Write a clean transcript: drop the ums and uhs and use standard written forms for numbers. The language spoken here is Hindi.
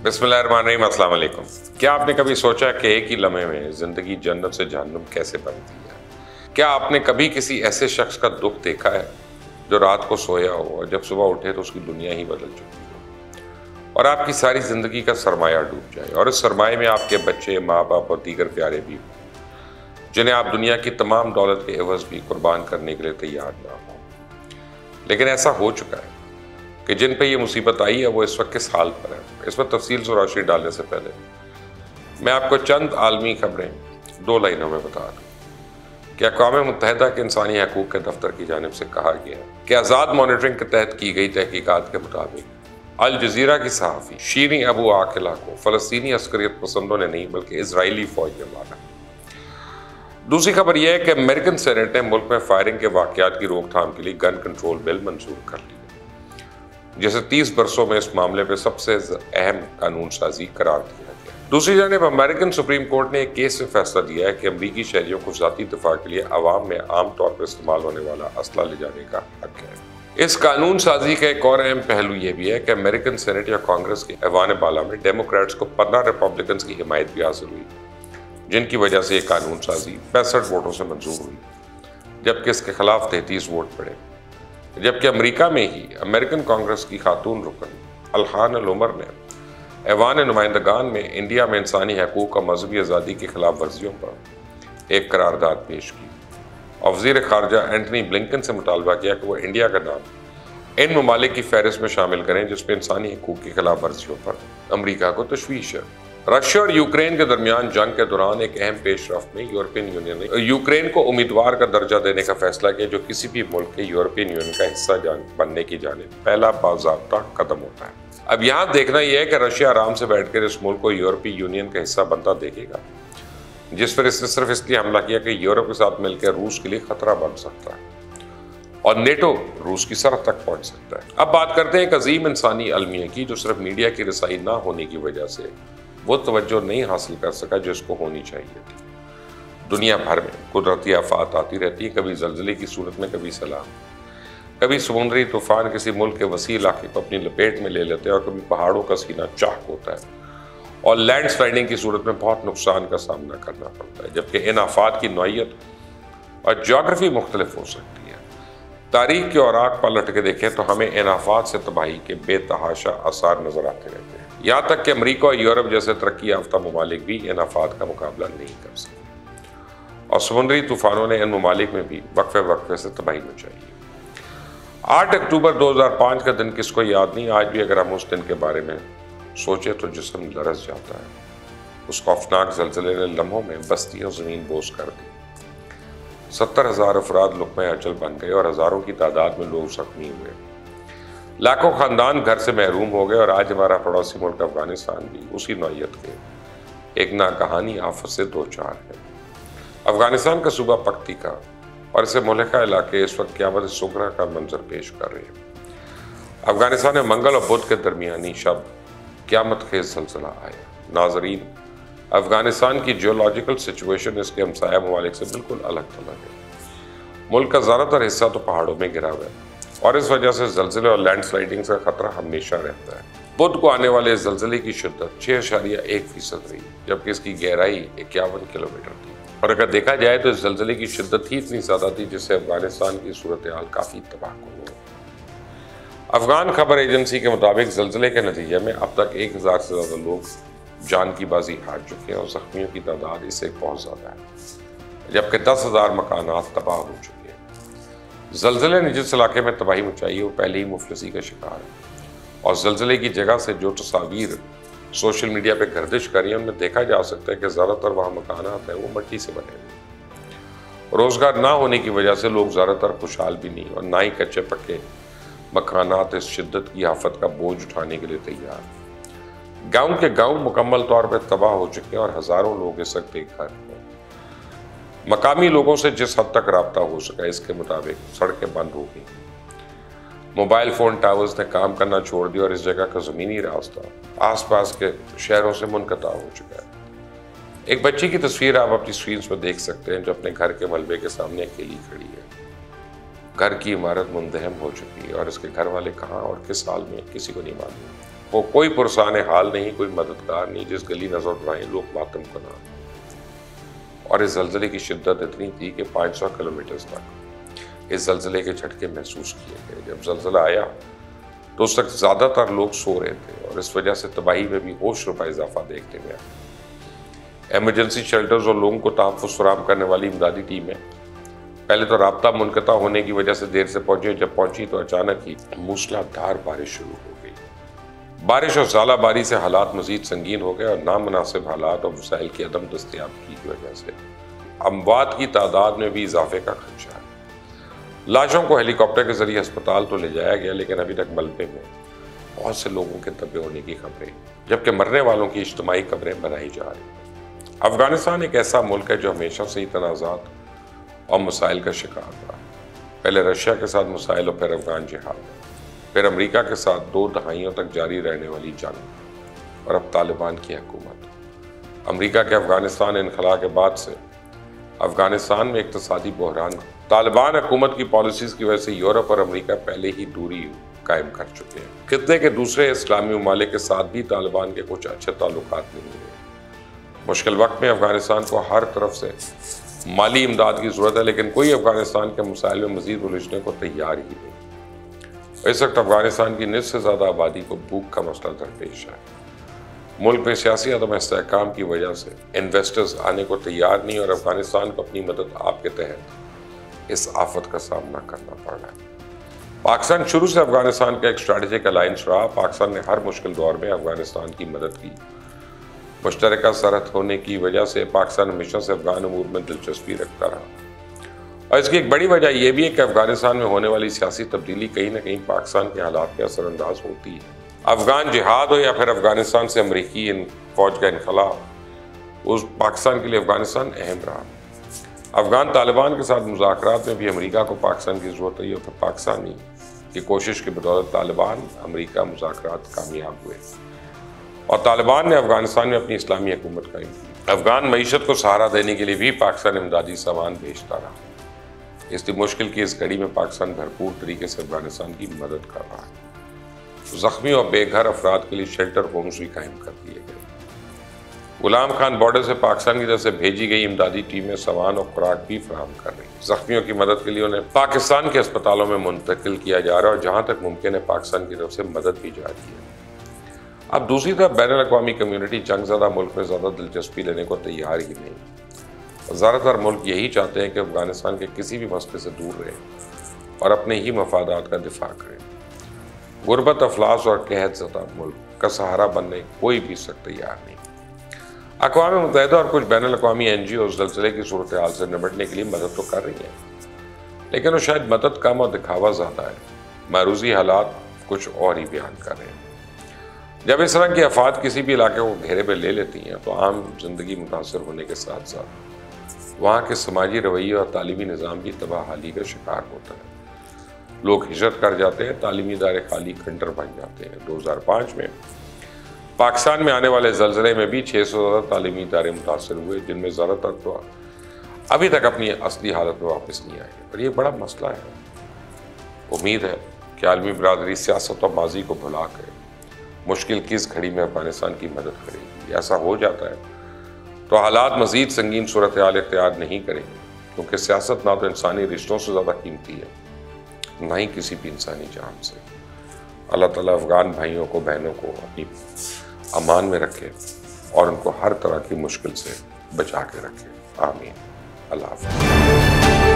बिस्मिल्लाहिर्रहमानिर्रहीम, अस्सलाम वालेकुम। क्या आपने कभी सोचा कि एक ही लम्हे में ज़िंदगी जन्नत से जहन्नुम कैसे बनती है? क्या आपने कभी किसी ऐसे शख्स का दुख देखा है जो रात को सोया हो और जब सुबह उठे तो उसकी दुनिया ही बदल चुकी हो और आपकी सारी ज़िंदगी का सरमाया डूब जाए और इस सरमाए में आपके बच्चे, माँ बाप और दीगर प्यारे भी हों जिन्हें आप दुनिया की तमाम दौलत के एवज़ भी कुर्बान करने के लिए तैयार ना हो। लेकिन ऐसा हो चुका है कि जिन पे ये मुसीबत आई है वो इस वक्त किस हाल पर है। इस पर तफसील से रोशनी डालने से पहले मैं आपको चंद आलमी खबरें 2 लाइनों में बता दूं कि अक़वाम मुत्तहिदा के इंसानी हकूक़ के दफ्तर की जानिब से कहा गया कि आज़ाद मॉनिटरिंग के तहत की गई तहकीकात के मुताबिक अल जज़ीरा की सहाफ़ी शीरी अबू आकिला को फ़लस्तीनी अस्करियत पसंदों ने नहीं बल्कि इजरायली फ़ौज ने मारा। दूसरी खबर यह है कि अमेरिकन सेनेट ने मुल्क में फायरिंग के वाक़यात की रोकथाम के लिए गन कंट्रोल बिल मंजूर कर ली, जिसे 30 बरसों में इस मामले पर सबसे अहम कानून साजी करार दिया गया। दूसरी जानब अमेरिकन सुप्रीम कोर्ट ने एक केस में फैसला दिया है कि अमरीकी शहरियों को ज़ाती दिफा के लिए अवाम में आम तौर पर इस्तेमाल होने वाला असला ले जाने का हक है। इस कानून साजी का एक और अहम पहलू यह भी है कि अमेरिकन सेनेट या कांग्रेस के ऐवान बाला में डेमोक्रेट्स को 15 रिपब्लिकन की हिमायत भी हासिल हुई, जिनकी वजह से यह कानून साजी 65 वोटों से मंजूर हुई, जबकि इसके खिलाफ 33 वोट पड़े। जबकि अमेरिका में ही अमेरिकन कांग्रेस की खातून रुकन अल्हान अल उमर ने ऐवान नुमाइंदगान में इंडिया में इंसानी हकूक़ और मजहबी आज़ादी की खिलाफ वर्जियों पर एक करारदाद पेश की और वज़ीर ख़ारजा एंटनी ब्लिंकन से मुतालबा किया कि वह इंडिया का नाम इन ममालिक की फहरिस्त में शामिल करें जिसमें इंसानी हकूक़ की खिलाफ वर्जियों पर अमरीका को तशवीश है। रशिया और यूक्रेन के दरमियान जंग के दौरान एक अहम पेशरफ्त में यूरोपियन यूनियन ने यूक्रेन को उम्मीदवार का दर्जा देने का फैसला किया, जो किसी भी मुल्क के यूरोपियन यूनियन का हिस्सा बनने की जानिब पहला बाज़ाब्ता कदम होता है। अब यहाँ देखना यह है कि रशिया आराम से बैठकर इस मुल्क को यूरोपीय यूनियन का हिस्सा बनता देखेगा, जिस पर इसने सिर्फ इसलिए हमला किया कि यूरोप के साथ मिलकर रूस के लिए खतरा बन सकता है और नेटो रूस की सरहद तक पहुंच सकता है। अब बात करते हैं एक अजीम इंसानी अलमिया की, जो सिर्फ मीडिया की रसाई ना होने की वजह से वो तवज्जो नहीं हासिल कर सका जो इसको होनी चाहिए थी। दुनिया भर में कुदरती आफात आती रहती है, कभी जल्जले की सूरत में, कभी सैलाब, कभी समुद्री तूफान किसी मुल्क के वसी इलाके को अपनी लपेट में ले लेते हैं और कभी पहाड़ों का सीना चाक होता है और लैंड स्लाइडिंग की सूरत में बहुत नुकसान का सामना करना पड़ता है। जबकि इन आफात की नौइयत और ज्योग्राफी मुख्तलिफ हो सकती है। तारीख के औराक पर लट के देखें तो हमें इन आफात से तबाही के बेतहाशा आसार नजर आते रहते हैं। यहाँ तक कि अमरीका और यूरोप जैसे तरक्की याफ्ता ममालिक भी इन आफात का मुकाबला नहीं कर सके और समुद्री तूफानों ने इन ममालिक में भी वक्फे वक्फे से तबाही मचाई है। 8 अक्टूबर 2005 का दिन किसको याद नहीं। आज भी अगर हम उस दिन के बारे में सोचे तो जिस्म लरस जाता है। उस खौफनाक ज़लज़ले ने लम्हों में बस्तियों ज़मीन बोस कर दी। 70,000 अफराद लुक़्मा अचल बन गए और हज़ारों की तादाद में लोग जख्मी हुए। लाखों ख़ानदान घर से महरूम हो गए और आज हमारा पड़ोसी मुल्क अफ़गानिस्तान भी उसी नौइयत के एक नाकहानी आफत से दो चार है। अफ़गानिस्तान का सूबा पख्तीका और इसे मुल्का इलाके इस वक्त क़यामत सुगरा का मंजर पेश कर रहे हैं। अफ़गानिस्तान में मंगल और बुध के दरमियानी शब क़यामत खेज़ ज़लज़ला आया। नाज़रीन, अफ़गानिस्तान की जियोलॉजिकल सिचुएशन इसके हमसाया ममालिक से बिल्कुल अलग थलग है। मुल्क का ज़्यादातर हिस्सा तो पहाड़ों में घिरा हुआ है और इस वजह से ज़लज़ले और लैंड स्लाइडिंग का खतरा हमेशा रहता है। बुध को आने वाले ज़लज़ले की शिद्दत 6.1% रही, जबकि इसकी गहराई 51 किलोमीटर थी। और अगर देखा जाए तो इस ज़लज़ले की शिद्दत ही इतनी ज़्यादा थी जिससे अफ़गानिस्तान की सूरत हाल काफ़ी तबाहकुन हुई। अफ़गान खबर एजेंसी के मुताबिक ज़लज़ले के नतीजे में अब तक 1000 से ज़्यादा लोग जान की बाजी हार चुके हैं और ज़ख्मियों की तादाद इससे बहुत ज़्यादा है, जबकि 10,000 मकानात तबाह हो चुके हैं। ज़लज़ले ने जिस इलाके में तबाही मचाई है वो पहले ही मुफलिसी का शिकार है और ज़लज़ले की जगह से जो तस्वीर सोशल मीडिया पे गर्दिश करी है उनमें देखा जा सकता है कि ज़्यादातर वहाँ मकानात हैं वो मिट्टी से बने हुए। रोज़गार ना होने की वजह से लोग ज़्यादातर खुशहाल भी नहीं और ना ही कच्चे पक्के मकानात इस शिद्दत की आफत का बोझ उठाने के लिए तैयार। गाँव के गाँव मुकम्मल तौर पर तबाह हो चुके हैं और हज़ारों लोग इस वक्त बेघर हैं। मकामी लोगों से जिस हद तक रब्ता हो सका इसके मुताबिक सड़कें बंद हो गई, मोबाइल फ़ोन टावर्स ने काम करना छोड़ दिया और इस जगह का ज़मीनी रास्ता आसपास के शहरों से मुनक़ता हो चुका है। एक बच्ची की तस्वीर आप अपनी स्क्रीन पर देख सकते हैं जो अपने घर के मलबे के सामने अकेली खड़ी है। घर की इमारत मुंदहम हो चुकी है और इसके घर वाले कहाँ और किस हाल में किसी को नहीं मालूम। को कोई पुरसान हाल नहीं, कोई मददगार नहीं, जिस गली नजर उठाएं लोग मातम को नाम। और इस जल्जले की शिद्दत इतनी थी कि 500 किलोमीटर तक इस जल्जले के झटके महसूस किए गए। जब जल्जला आया तो उस वक्त ज़्यादातर लोग सो रहे थे और इस वजह से तबाही में भी होश रुपा इजाफा देखने में आया। एमरजेंसी शेल्टर्स और लोगों को तहफ़्फ़ुज़ फराहम करने वाली इमदादी टीमें पहले तो राब्ता मुनक़ता होने की वजह से देर से पहुंची। जब पहुंची तो अचानक ही मूसलाधार बारिश शुरू हो गई। बारिश और ज़ालाबारी से हालात मज़ीद संगीन हो गए और नामुनासिब हालात और वसाइल की अदम दस्तयाबी की वजह से अमवात की तादाद में भी इजाफे का खदशा है। लाशों को हेलीकॉप्टर के जरिए अस्पताल तो ले जाया गया, लेकिन अभी तक मलबे में बहुत से लोगों के दबे होने की खबरें, जबकि मरने वालों की इज्तिमाई कब्रें बनाई जा रही। अफगानिस्तान एक ऐसा मुल्क है जो हमेशा से ही तनाज़ात और मसाइल का शिकार रहा। पहले रशिया के साथ मसाइल और फिर अफगान जिहाद, फिर अमेरिका के साथ 2 दहाइयों तक जारी रहने वाली जंग और अब तालिबान की हुकूमत। अमेरिका के अफगानिस्तान इनखला के बाद से अफगानिस्तान में इक़्तिसादी बहरान, तालिबान हुकूमत की पॉलिसीज की वजह से यूरोप और अमेरिका पहले ही दूरी कायम कर चुके हैं। खित्ते के दूसरे इस्लामी ममालिक के साथ भी तालिबान के कुछ अच्छे ताल्लुकात नहीं हुए। मुश्किल वक्त में अफगानिस्तान को हर तरफ से माली इमदाद की ज़रूरत है, लेकिन कोई अफगानिस्तान के मसाइल में मज़ीद उलझने को तैयार ही नहीं। इस वक्त अफगानिस्तान की निस्फ से ज़्यादा आबादी को भूख का मसला दरपेश है। मुल्क में सियासी अदम इस्तेहकाम की वजह से इन्वेस्टर्स आने को तैयार नहीं और अफगानिस्तान को अपनी मदद आपके तहत इस आफत का सामना करना पड़ रहा है। पाकिस्तान शुरू से अफगानिस्तान का एक स्ट्रेटेजिक अलायंस रहा। पाकिस्तान ने हर मुश्किल दौर में अफगानिस्तान की मदद की। मुश्तरका सरहद होने की वजह से पाकिस्तान हमेशा से अफगान अमूर में दिलचस्पी रखता रहा और इसकी एक बड़ी वजह यह भी है कि अफगानिस्तान में होने वाली सियासी तब्दीली कहीं ना कहीं पाकिस्तान के हालात में असरअंदाज होती है। अफगान जिहाद हो या फिर अफगानिस्तान से अमरीकी फौज का इनखला, उस पाकिस्तान के लिए अफगानिस्तान अहम रहा। अफगान तालिबान के साथ मुज़ाकरात में भी अमरीका को पाकिस्तान की ज़रूरत रही और फिर पाकिस्तानी की कोशिश की बदौलत तालिबान अमरीका मुज़ाकरात कामयाब हुए और तालिबान ने अफगानिस्तान में अपनी इस्लामी हुकूमत कायम की। अफगान मईशत को सहारा देने के लिए भी पाकिस्तान इमदादी सामान भेजता रहा। इसलिए मुश्किल की इस घड़ी में पाकिस्तान भरपूर तरीके से अफगानिस्तान की मदद कर रहा है। ज़ख्मी और बेघर अफराद के लिए शेल्टर होम्स भी कायम कर दिए गए। गुलाम खान बॉर्डर से पाकिस्तान की तरफ से भेजी गई इमदादी टीमें सामान और खुराक भी फराहम कर रही। जख्मियों की मदद के लिए उन्हें पाकिस्तान के अस्पतालों में मुंतकिल किया जा रहा है और जहाँ तक मुमकिन है पाकिस्तान की तरफ से मदद भी जारी है। अब दूसरी तरफ बैनुल-अक़वामी कम्युनिटी जंगज़दा मुल्क में ज़्यादा दिलचस्पी लेने को तैयार ही नहीं। ज़्यादातर मुल्क यही चाहते हैं कि अफगानिस्तान के किसी भी मसले से दूर रहें और अपने ही मफादात का दिफा करें। गुर्बत, अफलास और कहतज़दा मुल्क का सहारा बनने कोई भी सख्त तैयार नहीं। अक़वाम मुत्तहिदा और कुछ बैनुल-अक़वामी NGO ज़लज़ले की सूरत हाल से निपटने के लिए मदद तो कर रही हैं, लेकिन वो शायद मदद कम और दिखावा ज़्यादा है। मारूज़ी हालात कुछ और ही बयान कर रहे हैं। जब इस तरह की आफात किसी भी इलाके को घेरे में ले लेती हैं तो आम जिंदगी मुतासर होने के साथ साथ वहाँ के समाजी रवैये और तालीमी निज़ाम भी तबाहाली का शिकार होता है। लोग हिजरत कर जाते हैं, तालीमी इदारे खाली खंडर बन जाते हैं। 2005 में पाकिस्तान में आने वाले ज़लज़ले में भी 600 से ज़्यादा तालीमी इदारे मुतासर हुए, जिनमें ज़्यादातर तो अभी तक अपनी असली हालत में वापस नहीं आए और ये बड़ा मसला है। उम्मीद है कि आलमी बरादरी सियासत और माजी को भुला कर मुश्किल की इस घड़ी में अफगानिस्तान की मदद करेगी। ऐसा हो जाता है तो हालात मज़ीद संगीन सूरत हाल इख्तियार नहीं करेंगे, क्योंकि सियासत ना तो इंसानी रिश्तों से ज़्यादा कीमती है, ना ही किसी भी इंसानी जान से। अल्लाह ताला अफ़गान भाइयों को, बहनों को अपनी अमान में रखे और उनको हर तरह की मुश्किल से बचा के रखे। आमीन। अल्लाह हाफ़िज़।